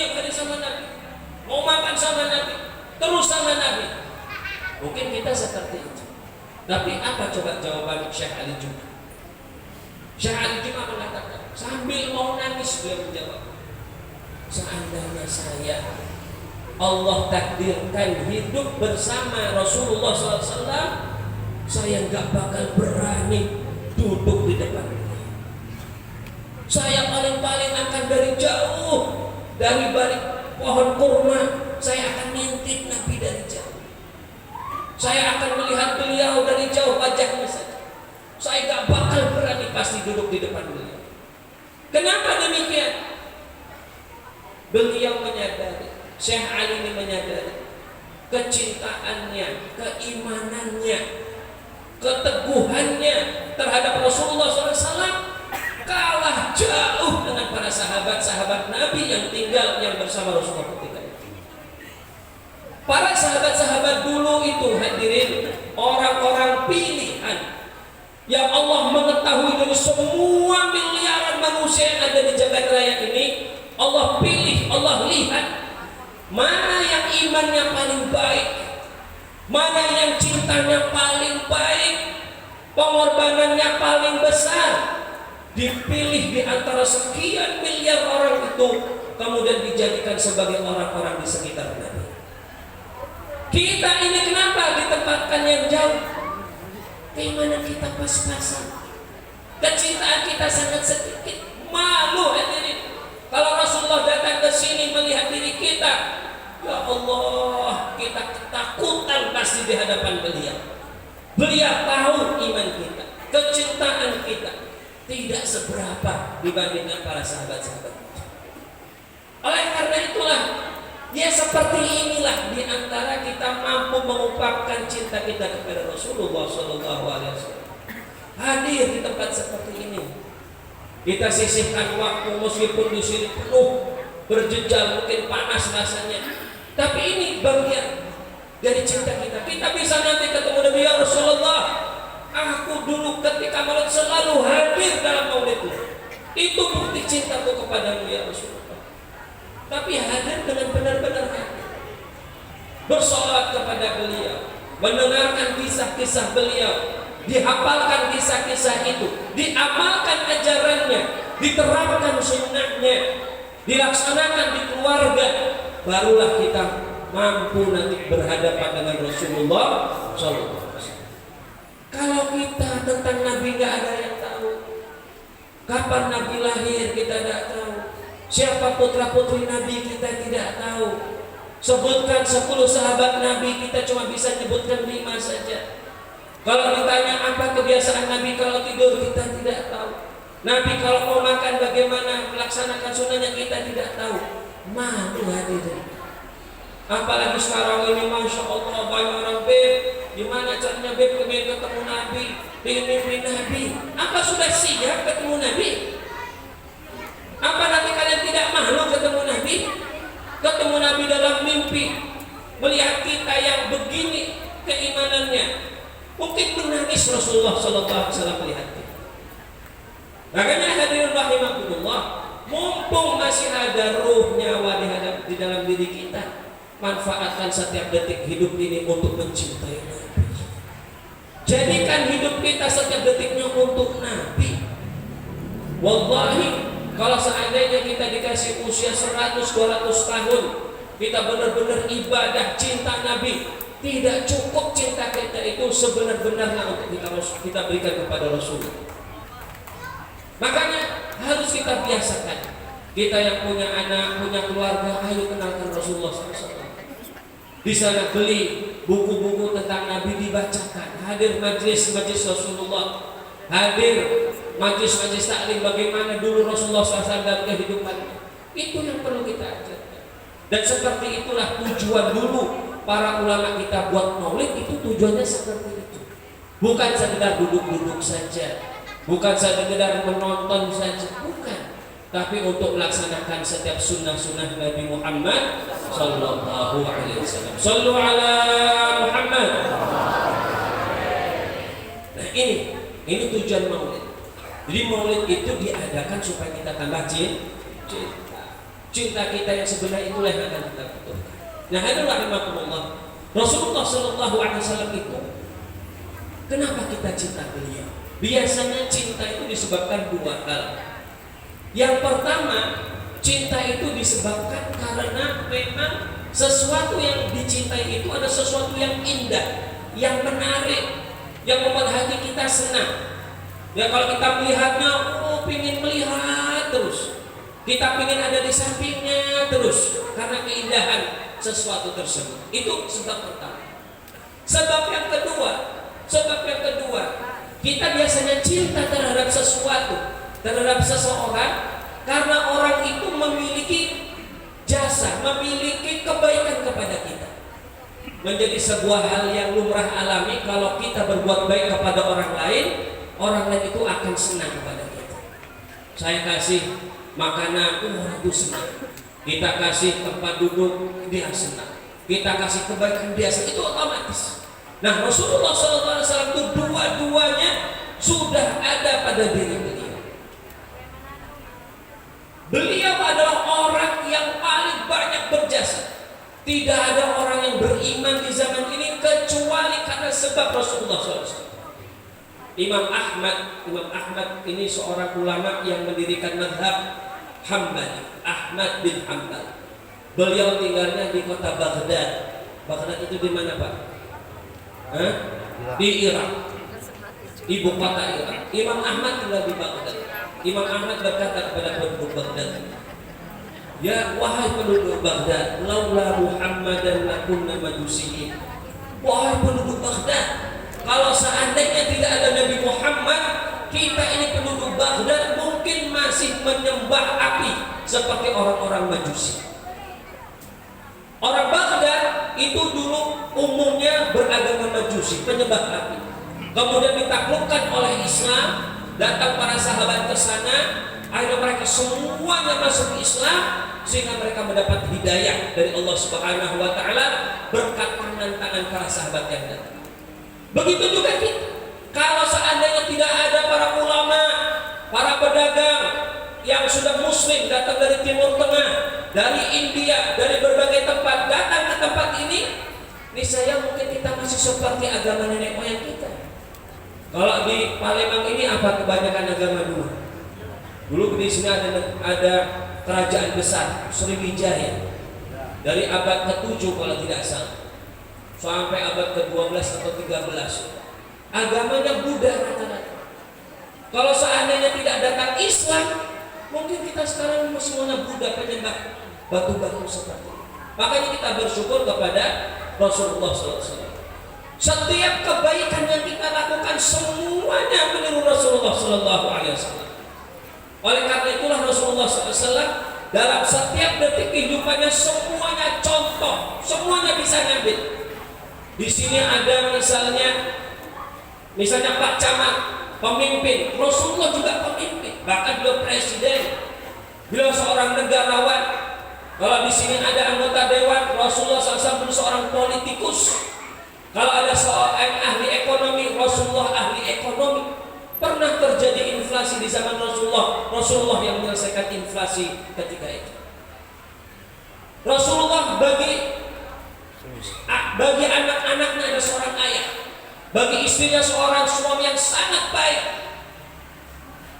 setiap hari sama Nabi, mau makan sama Nabi, terus sama Nabi. Mungkin kita seperti itu. Tapi apa coba jawaban Syekh Ali Juma? Syekh Ali Juma mengatakan, sambil mau nangis beliau menjawab, seandainya saya Allah takdirkan hidup bersama Rasulullah SAW, saya nggak bakal berani duduk di depan beliau. Saya paling-paling akan dari jauh, dari balik pohon kurma, saya akan ngintip Nabi dari jauh. Saya akan melihat beliau dari jauh wajahnya saja. Saya gak bakal berani pasti duduk di depan beliau. Kenapa demikian? Beliau menyadari, Syekh Ali ini menyadari kecintaannya, keimanannya, keteguhannya terhadap Rasulullah SAW kalah jauh dengan para sahabat-sahabat Nabi yang tinggal yang bersama Rasulullah ketika itu. Para sahabat-sahabat dulu itu hadirin orang-orang pilihan yang Allah mengetahui dari semua miliaran manusia yang ada di jagat raya ini. Allah pilih, Allah lihat mana yang imannya paling baik, mana yang cintanya paling baik, pengorbanannya paling besar, dipilih di antara sekian miliar orang itu, kemudian dijadikan sebagai orang-orang di sekitar Nabi. Kita ini kenapa ditempatkan yang jauh? Keimanan kita pas-pasan, kecintaan kita sangat sedikit. Malu hadirin kalau Rasulullah datang ke sini melihat diri kita, ya Allah, kita ketakutan pasti di hadapan beliau. Beliau tahu iman kita, kecintaan kita tidak seberapa dibandingkan para sahabat-sahabat. Oleh karena itulah, ya seperti inilah di antara kita mampu mengungkapkan cinta kita kepada Rasulullah SAW. Hadir di tempat seperti ini, kita sisihkan waktu meskipun di sini penuh berjejal, mungkin panas rasanya, tapi ini bagian dari cinta kita. Kita bisa nanti ketemu Nabi, ya Rasulullah, aku dulu ketika maulid selalu hadir dalam maulidmu. Itu bukti cintaku kepadamu ya Rasulullah. Tapi hadir dengan benar-benar hadir, bersolat kepada beliau, mendengarkan kisah-kisah beliau, dihafalkan kisah-kisah itu, diamalkan ajarannya, diterapkan sunnahnya, dilaksanakan di keluarga, barulah kita mampu nanti berhadapan dengan Rasulullah SAW. Kalau kita tentang Nabi nggak ada yang tahu, kapan Nabi lahir kita tidak tahu, siapa putra putri Nabi kita tidak tahu, sebutkan 10 sahabat Nabi kita cuma bisa nyebutkan 5 saja. Kalau ditanya apa kebiasaan Nabi kalau tidur, kita tidak tahu. Nabi kalau mau makan bagaimana melaksanakan sunnahnya, kita tidak tahu. Malu hadirin. Apalagi sekarang ini Masya Allah banyak orang beb, gimana caranya beb pengen ketemu Nabi, pengen mimpi Nabi. Apa sudah siap ketemu Nabi? Apa nanti kalian tidak malu ketemu Nabi? Ketemu Nabi dalam mimpi, melihat kita yang begini keimanannya, mungkin menangis Rasulullah SAW melihat kita. Makanya hadirin rahimakumullah, mumpung masih ada ruh nyawa di dalam diri kita, manfaatkan setiap detik hidup ini untuk mencintai Nabi. Jadikan hidup kita setiap detiknya untuk Nabi. Wallahi, kalau seandainya kita dikasih usia 100-200 tahun, kita benar-benar ibadah cinta Nabi, tidak cukup cinta kita itu sebenar-benarnya untuk kita berikan kepada Rasul. Makanya harus kita biasakan. Kita yang punya anak, punya keluarga, ayo kenalkan Rasulullah SAW. Di sana beli buku-buku tentang Nabi dibacakan. Hadir majlis-majlis Rasulullah, hadir majlis-majlis taklim bagaimana dulu Rasulullah SAW dalam kehidupannya. Itu yang perlu kita ajarkan. Dan seperti itulah tujuan dulu para ulama kita buat maulid, itu tujuannya seperti itu. Bukan sekedar duduk-duduk saja, bukan sekedar menonton saja, bukan. Tapi untuk melaksanakan setiap sunnah-sunnah Nabi Muhammad Sallallahu Alaihi Wasallam. Sallu ala Muhammad. Nah ini tujuan maulid. Jadi maulid itu diadakan supaya kita tambah cinta. Cinta kita yang sebenarnya itulah yang akan kita butuhkan. Nah, hadirin rahimakumullah, Rasulullah Shallallahu Alaihi Wasallam itu, kenapa kita cinta beliau? Biasanya cinta itu disebabkan dua hal. Yang pertama, cinta itu disebabkan karena memang sesuatu yang dicintai itu ada sesuatu yang indah, yang menarik, yang membuat hati kita senang. Ya, kalau kita melihatnya, oh pingin melihat terus, kita pingin ada di sampingnya terus, karena keindahan sesuatu tersebut. Itu sebab pertama. Sebab yang kedua, kita biasanya cinta terhadap sesuatu, terhadap seseorang, karena orang itu memiliki jasa, memiliki kebaikan kepada kita. Menjadi sebuah hal yang lumrah alami, kalau kita berbuat baik kepada orang lain itu akan senang kepada kita. Saya kasih makanan, orang itu senang. Kita kasih tempat duduk, dia senang. Kita kasih kebaikan, dia senang. Itu otomatis. Nah, Rasulullah SAW itu dua-duanya sudah ada pada diri beliau. Beliau adalah orang yang paling banyak berjasa. Tidak ada orang yang beriman di zaman ini kecuali karena sebab Rasulullah SAW. Imam Ahmad ini seorang ulama yang mendirikan mazhab Hambali, Ahmad bin Hanbal. Beliau tinggalnya di kota Baghdad. Baghdad itu di mana, Pak? Di Irak, ibu kota Irak. Imam Ahmad tinggal di Baghdad. Imam Ahmad berkata kepada penduduk Baghdad, ya wahai penduduk Baghdad, laula Muhammadan lakunna majusiyin. Wahai penduduk Baghdad, kalau seandainya tidak ada Nabi Muhammad, kita ini penduduk Baghdad mungkin masih menyembah api seperti orang-orang Majusi. Orang Baghdad itu dulu umumnya beragama Majusi, penyembah api. Kemudian ditaklukkan oleh Islam, datang para sahabat ke sana, akhirnya mereka semuanya masuk Islam, sehingga mereka mendapat hidayah dari Allah Subhanahu wa taala berkat tangan para sahabat yang datang. Begitu juga kita. Kalau seandainya tidak ada para ulama, para pedagang yang sudah muslim datang dari Timur Tengah, dari India, dari berbagai tempat datang ke tempat ini, niscaya mungkin kita masih seperti agama nenek moyang kita. Kalau di Palembang ini apa kebanyakan agama dulu? Dulu di sini ada kerajaan besar Sriwijaya dari abad ke-7 kalau tidak salah sampai abad ke-12 atau 13. Agamanya Buddha rata-rata. Kalau seandainya tidak datang Islam, mungkin kita sekarang semuanya Buddha, penyembah batu-batu seperti itu. Makanya kita bersyukur kepada Rasulullah SAW. Setiap kebaikan yang kita lakukan semuanya meniru Rasulullah SAW. Oleh karena itulah Rasulullah SAW dalam setiap detik kehidupannya semuanya contoh, semuanya bisa ngambil. Di sini ada misalnya Pak Camat, pemimpin. Rasulullah juga pemimpin, bahkan beliau presiden, beliau seorang negarawan. Kalau di sini ada anggota dewan, Rasulullah SAW seorang politikus. Kalau ada seorang ahli ekonomi, Rasulullah ahli ekonomi. Pernah terjadi inflasi di zaman Rasulullah yang menyelesaikan inflasi ketika itu. Rasulullah bagi anak-anaknya ada seorang ayah, bagi istrinya seorang suami yang sangat baik.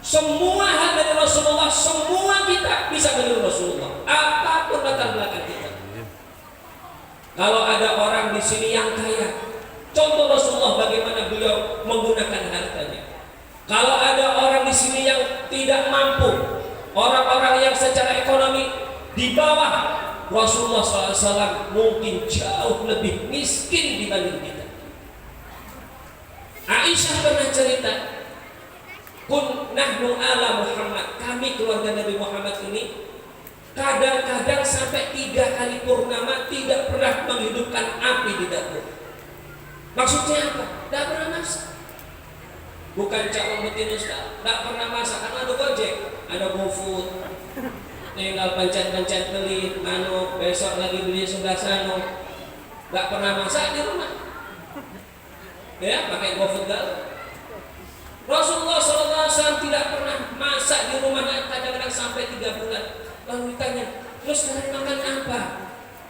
Semua hal dari Rasulullah, semua kita bisa meniru Rasulullah, apapun latar belakang kita. Kalau ada orang di sini yang kaya, contoh Rasulullah bagaimana beliau menggunakan hartanya. Kalau ada orang di sini yang tidak mampu, orang-orang yang secara ekonomi di bawah, Rasulullah SAW mungkin jauh lebih miskin dibanding kita. Aisyah pernah cerita, kun nahnu ala Muhammad, kami keluarga Nabi Muhammad ini kadang-kadang sampai 3 kali purnama tidak pernah menghidupkan api di dapur. Maksudnya apa? Tidak pernah masak. Bukan cak umpetin Ustaz, tidak pernah masak karena ada Gojek, ada GoFood, tinggal pencet-pencet beli, besok lagi beli sebelah sana. Tidak pernah masak di rumah, ya pakai GoFood gal. Rasulullah SAW tidak pernah masak di rumahnya, kadang-kadang sampai 3 bulan. Lalu ditanya, Terus kalian makan apa?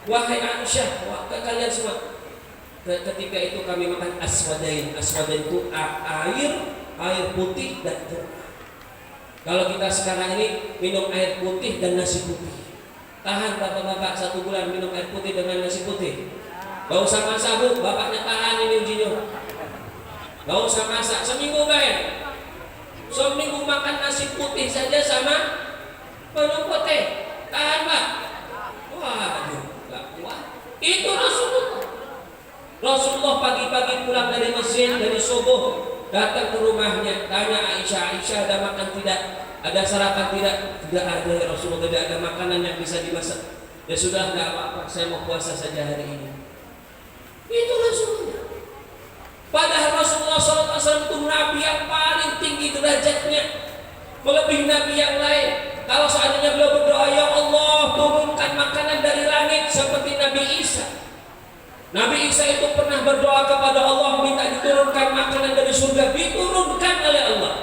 Wahai Aisyah, kalian semua. Ketika itu kami makan aswadain. Aswadain itu air putih dan kurma. Kalau kita sekarang ini minum air putih dan nasi putih, tahan bapak-bapak 1 bulan minum air putih dengan nasi putih? Gak usah masak bu, bapaknya tahan ini ujinya. Gak usah masak, seminggu kayak seminggu makan nasi putih saja sama minum putih, tahan pak. Waduh, gak kuat. Itu Rasulullah pagi-pagi pulang dari masjid, dari subuh, datang ke rumahnya, tanya Aisyah, Aisyah ada makan tidak? Ada sarapan tidak? Tidak ada ya Rasulullah, tidak ada makanan yang bisa dimasak. Ya sudah, tidak apa-apa, saya mau puasa saja hari ini. Itu Rasulullah. Padahal Rasulullah SAW itu Nabi yang paling tinggi derajatnya, melebihi Nabi yang lain. Kalau seandainya beliau berdoa, ya Allah turunkan makanan dari langit seperti Nabi Isa. Nabi Isa itu pernah berdoa kepada Allah minta diturunkan makanan dari surga, diturunkan oleh Allah.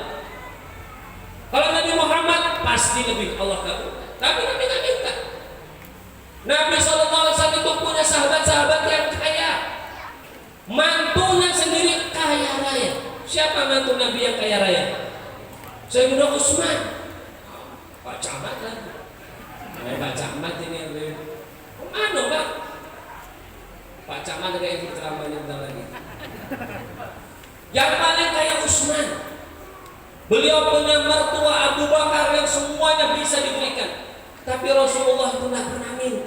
Kalau Nabi Muhammad pasti lebih Allah kabulkan, tapi Nabi nggak minta. Nabi SAW itu punya sahabat-sahabat yang kaya, mantunya sendiri kaya raya. Siapa mantu Nabi yang kaya raya? Sayyidina Utsman. Pak Camat kan? Pak Camat ini anu Pak. Pak Camat ada yang ceramahnya bentar lagi. Yang paling kaya Utsman. Beliau punya mertua Abu Bakar yang semuanya bisa diberikan. Tapi Rasulullah itu tidak pernah